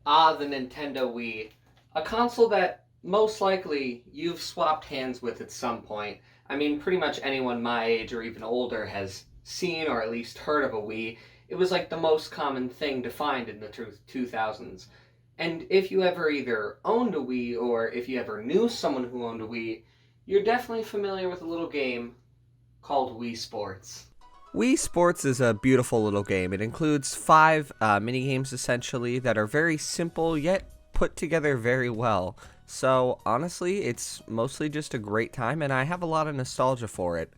Ah, the Nintendo Wii. A console that most likely you've swapped hands with at some point. I mean, pretty much anyone my age or even older has seen or at least heard of a Wii. It was like the most common thing to find in the 2000s. And if you ever either owned a Wii or if you ever knew someone who owned a Wii, you're definitely familiar with a little game called Wii Sports. Wii Sports is a beautiful little game. It includes five mini games essentially that are very simple yet put together very well. So honestly, it's mostly just a great time and I have a lot of nostalgia for it.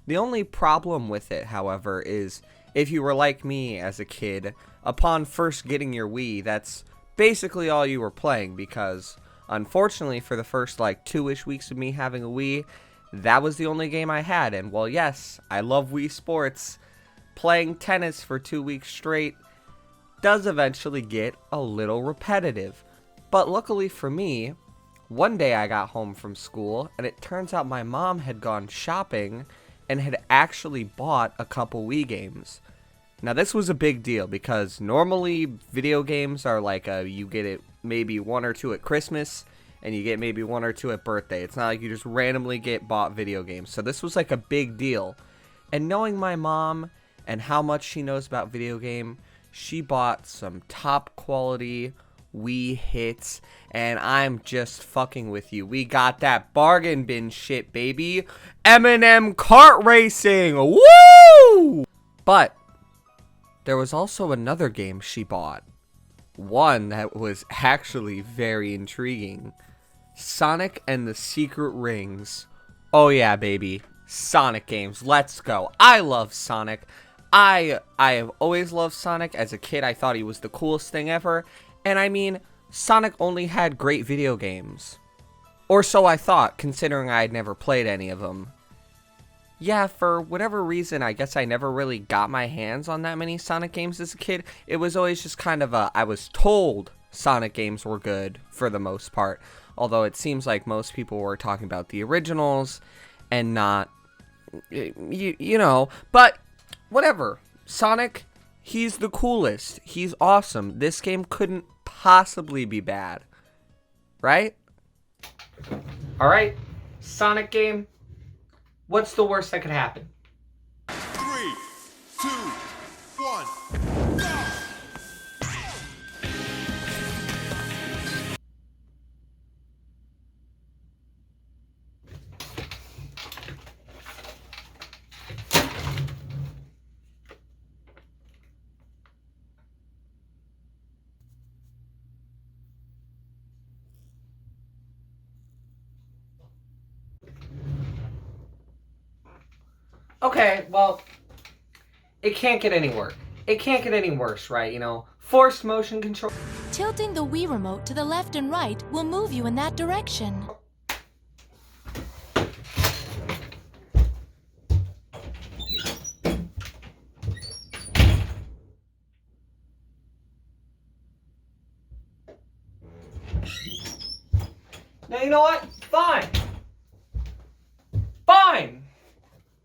The only problem with it, however, is if you were like me as a kid, upon first getting your Wii, that's basically all you were playing because unfortunately for the first like 2-ish weeks of me having a Wii, that was the only game I had. And well, yes, I love Wii Sports. Playing tennis for 2 weeks straight does eventually get a little repetitive. But luckily for me, one day I got home from school and it turns out my mom had gone shopping and had actually bought a couple Wii games. Now this was a big deal because normally video games are like you get it maybe one or two at Christmas and you get maybe one or two at birthday. It's not like you just randomly get bought video games. So this was like a big deal. And knowing my mom and how much she knows about video game, she bought some top quality Wii hits, and I'm just fucking with you. We got that bargain bin shit, baby. M&M kart racing. Woo! But there was also another game she bought. One that was actually very intriguing. Sonic and the Secret Rings. Oh yeah, baby. Sonic games. Let's go. I love Sonic. I have always loved Sonic. As a kid, I thought he was the coolest thing ever. And I mean, Sonic only had great video games. Or so I thought, considering I had never played any of them. Yeah, for whatever reason, I guess I never really got my hands on that many Sonic games as a kid. It was always just kind of I was told Sonic games were good for the most part. Although it seems like most people were talking about the originals and not, you know. But whatever. Sonic, he's the coolest. He's awesome. This game couldn't possibly be bad. Right? Alright, Sonic game. What's the worst that could happen? 3, 2, 1, go! Okay, well, it can't get any worse. It can't get any worse, right? You know, forced motion control. Tilting the Wii remote to the left and right will move you in that direction. Now, you know what? Fine. Fine.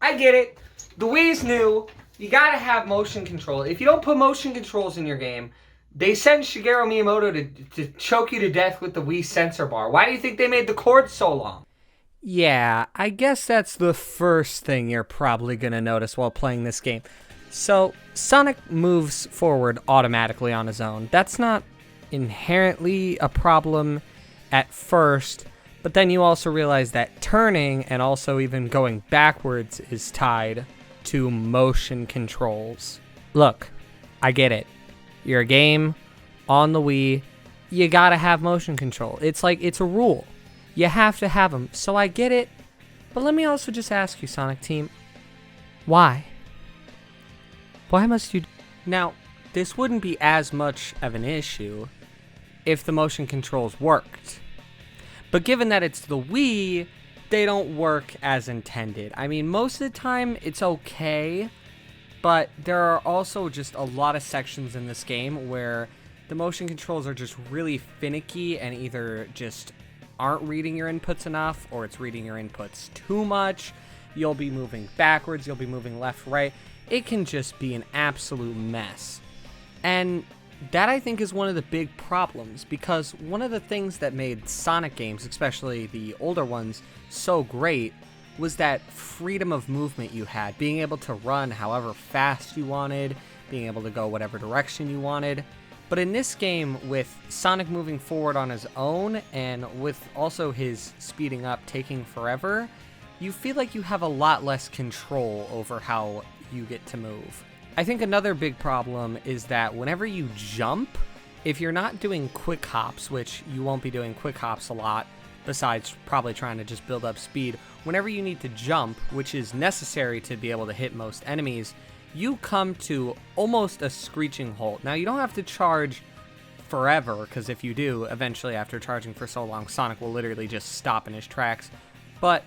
I get it. The Wii's new. You gotta have motion control. If you don't put motion controls in your game, they send Shigeru Miyamoto to choke you to death with the Wii sensor bar. Why do you think they made the cord so long? Yeah, I guess that's the first thing you're probably going to notice while playing this game. So, Sonic moves forward automatically on his own. That's not inherently a problem at first, but then you also realize that turning and also even going backwards is tied to motion controls. Look, I get it. You're a game on the Wii, you gotta have motion control. It's like, it's a rule. You have to have them, so I get it. But let me also just ask you, Sonic Team, why? Why must you... Now, this wouldn't be as much of an issue if the motion controls worked. But given that it's the Wii, they don't work as intended. I mean, most of the time, it's okay, but there are also just a lot of sections in this game where the motion controls are just really finicky and either just aren't reading your inputs enough or it's reading your inputs too much. You'll be moving backwards, you'll be moving left, right. It can just be an absolute mess. And That I think is one of the big problems, because one of the things that made Sonic games, especially the older ones, so great was that freedom of movement you had, being able to run however fast you wanted, being able to go whatever direction you wanted. But in this game, with Sonic moving forward on his own, and with also his speeding up taking forever, you feel like you have a lot less control over how you get to move. I think another big problem is that whenever you jump, if you're not doing quick hops, which you won't be doing quick hops a lot, besides probably trying to just build up speed, whenever you need to jump, which is necessary to be able to hit most enemies, you come to almost a screeching halt. Now, you don't have to charge forever, because if you do, eventually after charging for so long, Sonic will literally just stop in his tracks. But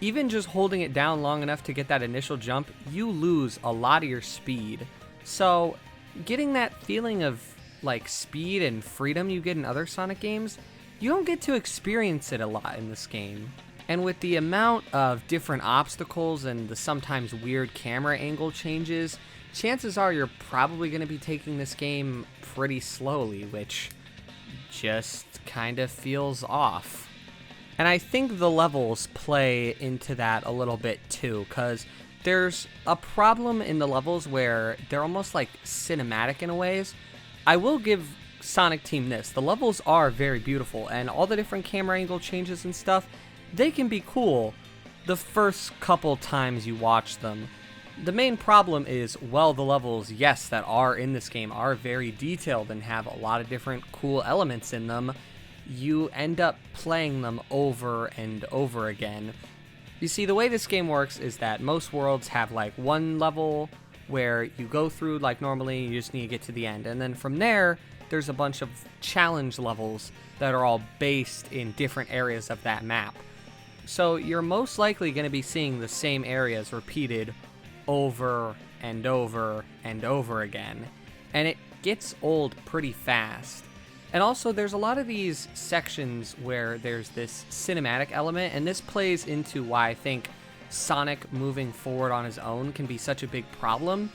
even just holding it down long enough to get that initial jump, you lose a lot of your speed. So getting that feeling of like speed and freedom you get in other Sonic games, you don't get to experience it a lot in this game. And with the amount of different obstacles and the sometimes weird camera angle changes, chances are you're probably going to be taking this game pretty slowly, which just kind of feels off. And I think the levels play into that a little bit too, because there's a problem in the levels where they're almost like cinematic in a ways. I will give Sonic Team this. The levels are very beautiful, and all the different camera angle changes and stuff, they can be cool the first couple times you watch them. The main problem is, well, the levels, yes, that are in this game are very detailed and have a lot of different cool elements in them. You end up playing them over and over again. You see, the way this game works is that most worlds have like one level where you go through like normally, you just need to get to the end. And then from there, there's a bunch of challenge levels that are all based in different areas of that map. So you're most likely going to be seeing the same areas repeated over and over and over again. And it gets old pretty fast. And also, there's a lot of these sections where there's this cinematic element, and this plays into why I think Sonic moving forward on his own can be such a big problem,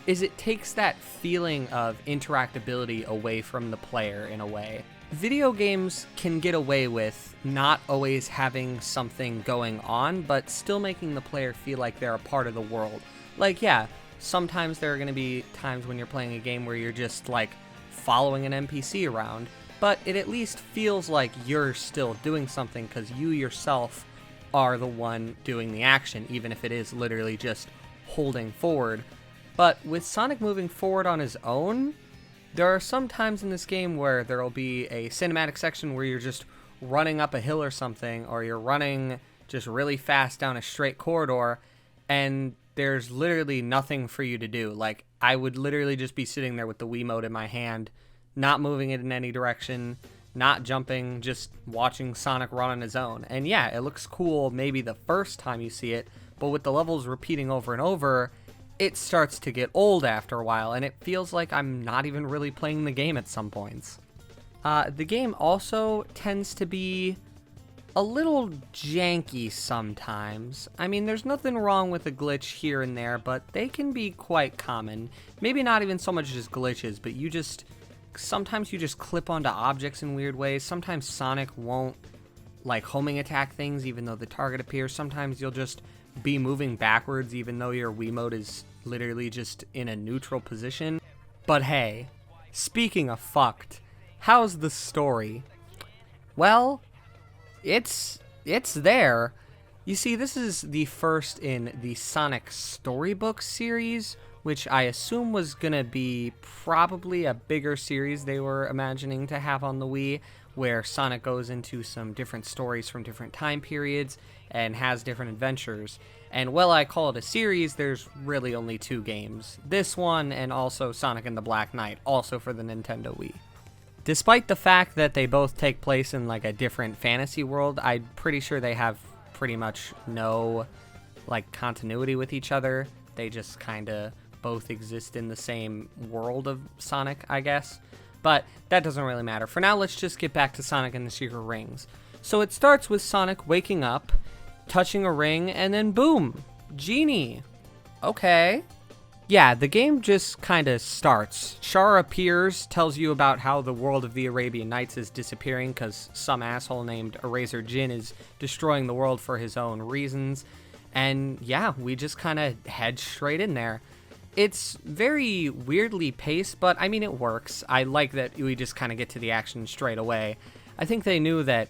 is it takes that feeling of interactability away from the player in a way. Video games can get away with not always having something going on, but still making the player feel like they're a part of the world. Like, yeah, sometimes there are going to be times when you're playing a game where you're just, like, following an NPC around, but it at least feels like you're still doing something because you yourself are the one doing the action, even if it is literally just holding forward. But with Sonic moving forward on his own, there are some times in this game where there will be a cinematic section where you're just running up a hill or something, or you're running just really fast down a straight corridor, and there's literally nothing for you to do. Like, I would literally just be sitting there with the Wiimote in my hand, not moving it in any direction, not jumping, just watching Sonic run on his own. And yeah, it looks cool maybe the first time you see it, but with the levels repeating over and over, it starts to get old after a while, and it feels like I'm not even really playing the game at some points. The game also tends to be a little janky sometimes. I mean, there's nothing wrong with a glitch here and there, but they can be quite common. Maybe not even so much as glitches, but sometimes you just clip onto objects in weird ways. Sometimes Sonic won't, like, homing attack things even though the target appears. Sometimes you'll just be moving backwards even though your Wiimote is literally just in a neutral position. But hey, speaking of fucked, how's the story? Well, it's there. You see, this is the first in the Sonic Storybook series, which I assume was gonna be probably a bigger series they were imagining to have on the Wii, where Sonic goes into some different stories from different time periods and has different adventures. And while I call it a series, there's really only 2 games. This one and also Sonic and the Black Knight, also for the Nintendo Wii. Despite the fact that they both take place in like a different fantasy world, I'm pretty sure they have pretty much no like continuity with each other. They just kind of both exist in the same world of Sonic, I guess. But that doesn't really matter. For now, let's just get back to Sonic and the Secret Rings. So it starts with Sonic waking up, touching a ring, and then boom, Genie. Okay. Yeah, the game just kind of starts. Char appears, tells you about how the world of the Arabian Nights is disappearing because some asshole named Eraser Jin is destroying the world for his own reasons. And yeah, we just kind of head straight in there. It's very weirdly paced, but I mean, it works. I like that we just kind of get to the action straight away. I think they knew that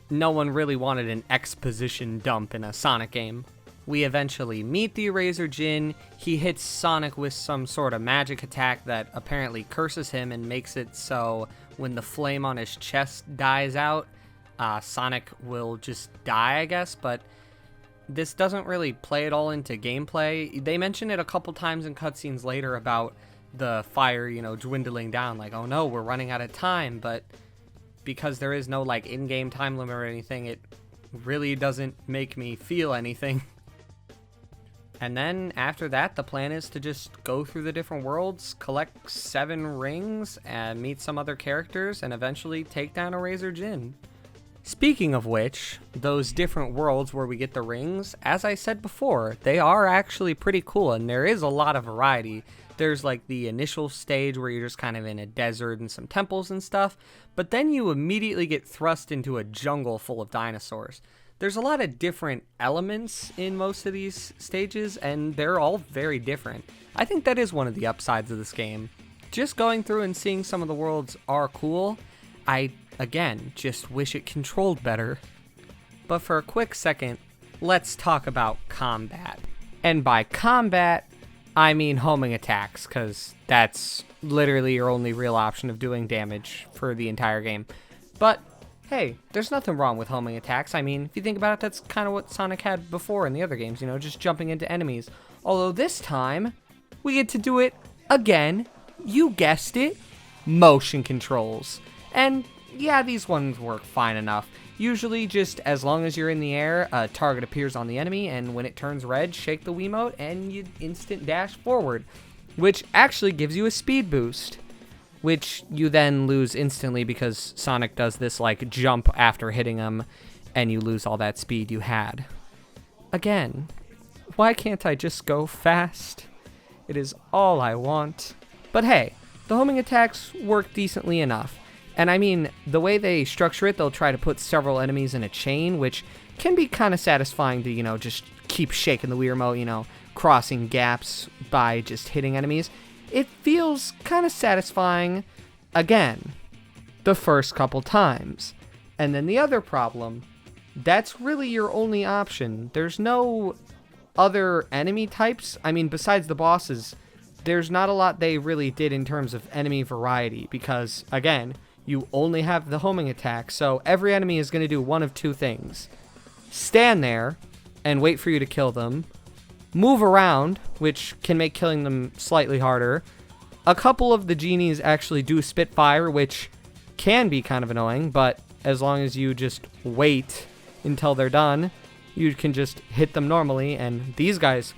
no one really wanted an exposition dump in a Sonic game. We eventually meet the Eraser Jin. He hits Sonic with some sort of magic attack that apparently curses him and makes it so when the flame on his chest dies out, Sonic will just die, I guess, but this doesn't really play it all into gameplay. They mention it a couple times in cutscenes later about the fire, dwindling down, like, oh no, we're running out of time, but because there is no, like, in-game time limit or anything, it really doesn't make me feel anything. And then after that, the plan is to just go through the different worlds, collect 7 rings, and meet some other characters, and eventually take down Eraser Jin. Speaking of which, those different worlds where we get the rings, as I said before, they are actually pretty cool, and there is a lot of variety. There's like the initial stage where you're just kind of in a desert and some temples and stuff, but then you immediately get thrust into a jungle full of dinosaurs. There's a lot of different elements in most of these stages, and they're all very different. I think that is one of the upsides of this game. Just going through and seeing some of the worlds are cool. I, again, just wish it controlled better. But for a quick second, let's talk about combat. And by combat, I mean homing attacks, because that's literally your only real option of doing damage for the entire game. But hey, there's nothing wrong with homing attacks. I mean, if you think about it, that's kind of what Sonic had before in the other games, just jumping into enemies. Although this time, we get to do it again. You guessed it, motion controls. And yeah, these ones work fine enough. Usually just as long as you're in the air, a target appears on the enemy, and when it turns red, shake the Wiimote and you instant dash forward, which actually gives you a speed boost, which you then lose instantly because Sonic does this like jump after hitting him, and you lose all that speed you had. Again, why can't I just go fast? It is all I want. But hey, the homing attacks work decently enough. And I mean, the way they structure it, they'll try to put several enemies in a chain, which can be kind of satisfying to, just keep shaking the Wiimote, crossing gaps by just hitting enemies. It feels kind of satisfying, again, the first couple times. And then the other problem, that's really your only option. There's no other enemy types. I mean, besides the bosses, there's not a lot they really did in terms of enemy variety because, again, you only have the homing attack, so every enemy is going to do one of two things. Stand there and wait for you to kill them. Move around, which can make killing them slightly harder. A couple of the genies actually do spit fire, which can be kind of annoying, but as long as you just wait until they're done, you can just hit them normally, and these guys,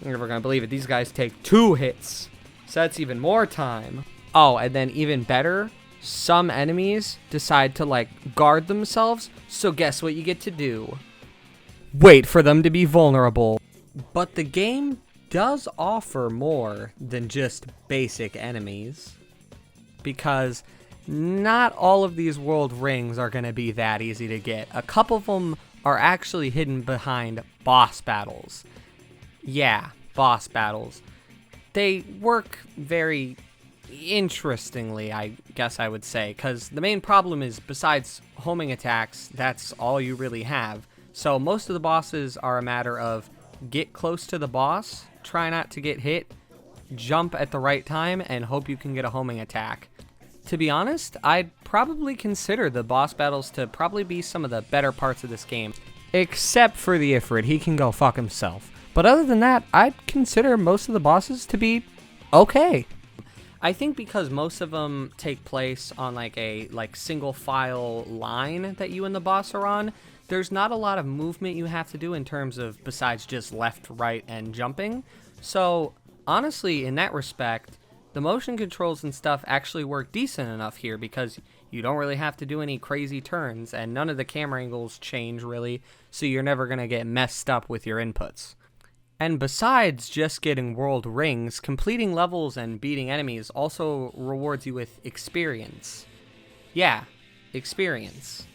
you're never going to believe it, these guys take 2 hits, so that's even more time. Oh, and then even better, some enemies decide to guard themselves, so guess what you get to do? Wait for them to be vulnerable. But the game does offer more than just basic enemies, because not all of these world rings are going to be that easy to get. A couple of them are actually hidden behind boss battles. Yeah, boss battles. They work very interestingly, I guess I would say, because the main problem is, besides homing attacks, that's all you really have. So most of the bosses are a matter of get close to the boss, try not to get hit, jump at the right time, and hope you can get a homing attack. To be honest, I'd probably consider the boss battles to probably be some of the better parts of this game. Except for the Ifrit, he can go fuck himself. But other than that, I'd consider most of the bosses to be okay. I think because most of them take place on a single file line that you and the boss are on, there's not a lot of movement you have to do in terms of besides just left, right, and jumping. So honestly, in that respect, the motion controls and stuff actually work decent enough here because you don't really have to do any crazy turns, and none of the camera angles change really, so you're never going to get messed up with your inputs. And besides just getting world rings, completing levels and beating enemies also rewards you with experience. Yeah, experience.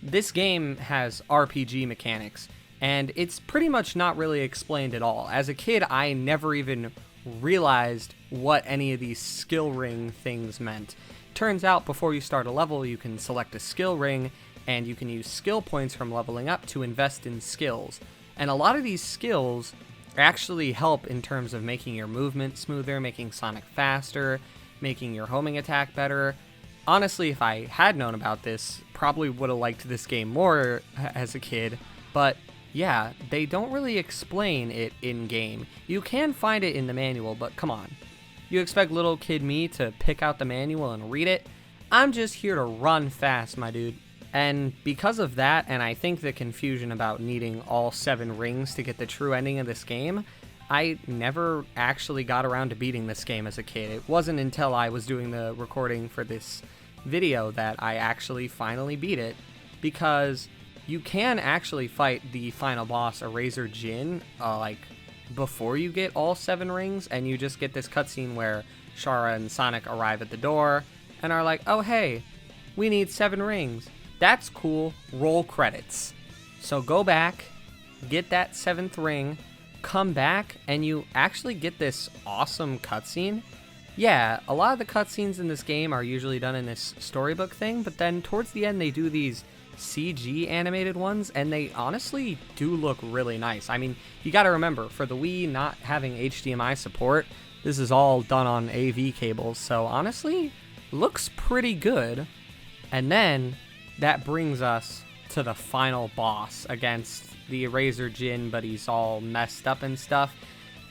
This game has RPG mechanics, and it's pretty much not really explained at all. As a kid, I never even realized what any of these skill ring things meant. Turns out before you start a level, you can select a skill ring, and you can use skill points from leveling up to invest in skills. And a lot of these skills actually help in terms of making your movement smoother, making Sonic faster, making your homing attack better. Honestly, if I had known about this, probably would have liked this game more as a kid, but yeah, they don't really explain it in-game. You can find it in the manual, but come on. You expect little kid me to pick out the manual and read it? I'm just here to run fast, my dude. And because of that, and I think the confusion about needing all 7 rings to get the true ending of this game, I never actually got around to beating this game as a kid. It wasn't until I was doing the recording for this video that I actually finally beat it, because you can actually fight the final boss, Eraser Jin, before you get all 7 rings, and you just get this cutscene where Shara and Sonic arrive at the door and are like, oh hey, we need 7 rings. That's cool, roll credits. So go back, get that 7th ring, come back, and you actually get this awesome cutscene. Yeah, a lot of the cutscenes in this game are usually done in this storybook thing, but then towards the end they do these CG animated ones, and they honestly do look really nice. I mean, you gotta remember, for the Wii not having HDMI support, this is all done on AV cables, so honestly, looks pretty good. And then that brings us to the final boss against the Eraser Jin, but he's all messed up and stuff.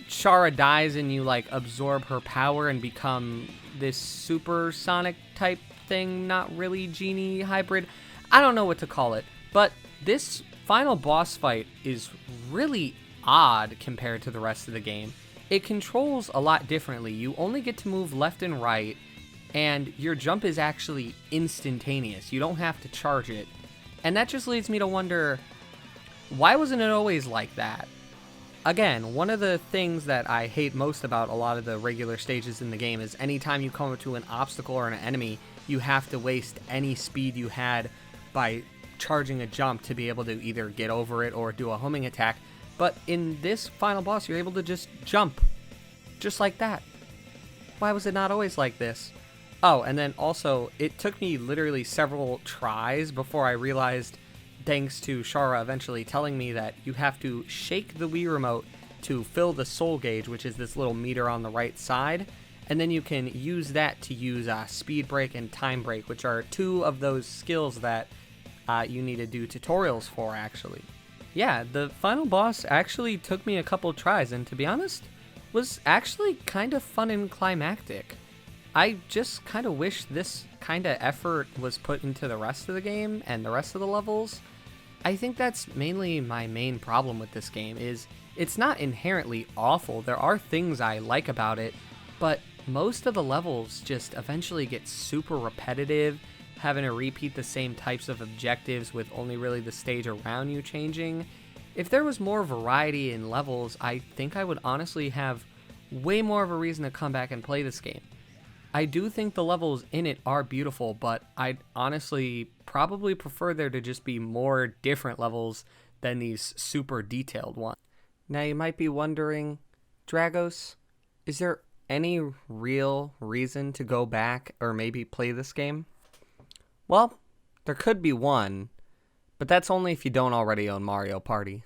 Shara dies and you absorb her power and become this super Sonic type thing, not really genie hybrid. I don't know what to call it, but this final boss fight is really odd compared to the rest of the game. It controls a lot differently. You only get to move left and right, and your jump is actually instantaneous. You don't have to charge it. And that just leads me to wonder, why wasn't it always like that? Again, one of the things that I hate most about a lot of the regular stages in the game is anytime you come to an obstacle or an enemy, you have to waste any speed you had by charging a jump to be able to either get over it or do a homing attack. But in this final boss, you're able to just jump. Just like that. Why was it not always like this? Oh, and then also, it took me literally several tries before I realized, thanks to Shara eventually telling me, that you have to shake the Wii remote to fill the soul gauge, which is this little meter on the right side, and then you can use that to use speed break and time break, which are 2 of those skills that you need to do tutorials for, actually. Yeah, the final boss actually took me a couple tries, and to be honest, was actually kind of fun and climactic. I just kind of wish this kind of effort was put into the rest of the game and the rest of the levels. I think that's mainly my main problem with this game, is it's not inherently awful. There are things I like about it, but most of the levels just eventually get super repetitive, having to repeat the same types of objectives with only really the stage around you changing. If there was more variety in levels, I think I would honestly have way more of a reason to come back and play this game. I do think the levels in it are beautiful, but I'd honestly probably prefer there to just be more different levels than these super detailed ones. Now you might be wondering, Dragos, is there any real reason to go back or maybe play this game? Well, there could be one, but that's only if you don't already own Mario Party.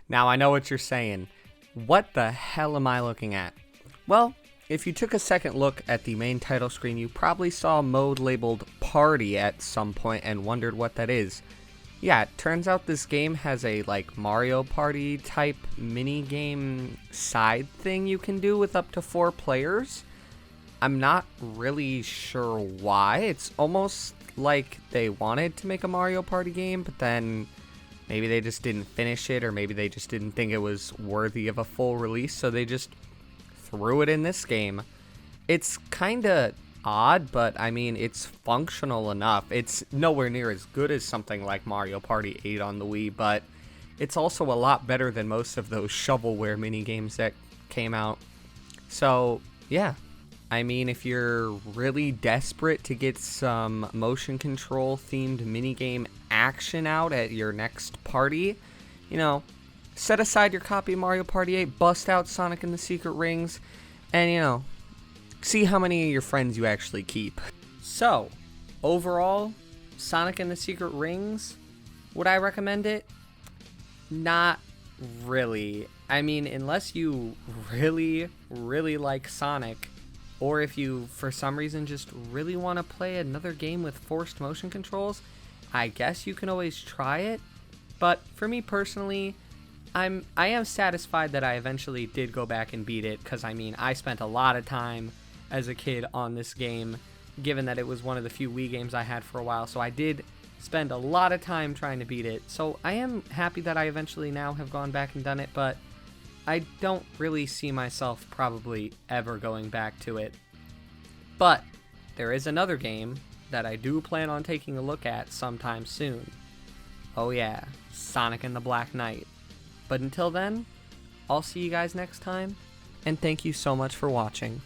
Now I know what you're saying. What the hell am I looking at? Well, if you took a second look at the main title screen, you probably saw a mode labeled Party at some point and wondered what that is. Yeah, it turns out this game has a Mario Party type mini game side thing you can do with up to 4 players. I'm not really sure why. It's almost like they wanted to make a Mario Party game, but then maybe they just didn't finish it, or maybe they just didn't think it was worthy of a full release, so they just threw it in this game. It's kinda odd, but I mean, it's functional enough. It's nowhere near as good as something like Mario Party 8 on the Wii, but it's also a lot better than most of those shovelware minigames that came out. So, yeah. I mean, if you're really desperate to get some motion control themed minigame action out at your next party, you know, set aside your copy of Mario Party 8, bust out Sonic and the Secret Rings, and, you know, see how many of your friends you actually keep. So, overall, Sonic and the Secret Rings, would I recommend it? Not really. I mean, unless you really, really like Sonic, or if you, for some reason, just really want to play another game with forced motion controls, I guess you can always try it. But for me personally, I am satisfied that I eventually did go back and beat it, because I mean, I spent a lot of time as a kid on this game, given that it was one of the few Wii games I had for a while, so I did spend a lot of time trying to beat it. So I am happy that I eventually now have gone back and done it, but I don't really see myself probably ever going back to it. But there is another game that I do plan on taking a look at sometime soon. Oh yeah, Sonic and the Black Knight. But until then, I'll see you guys next time, and thank you so much for watching.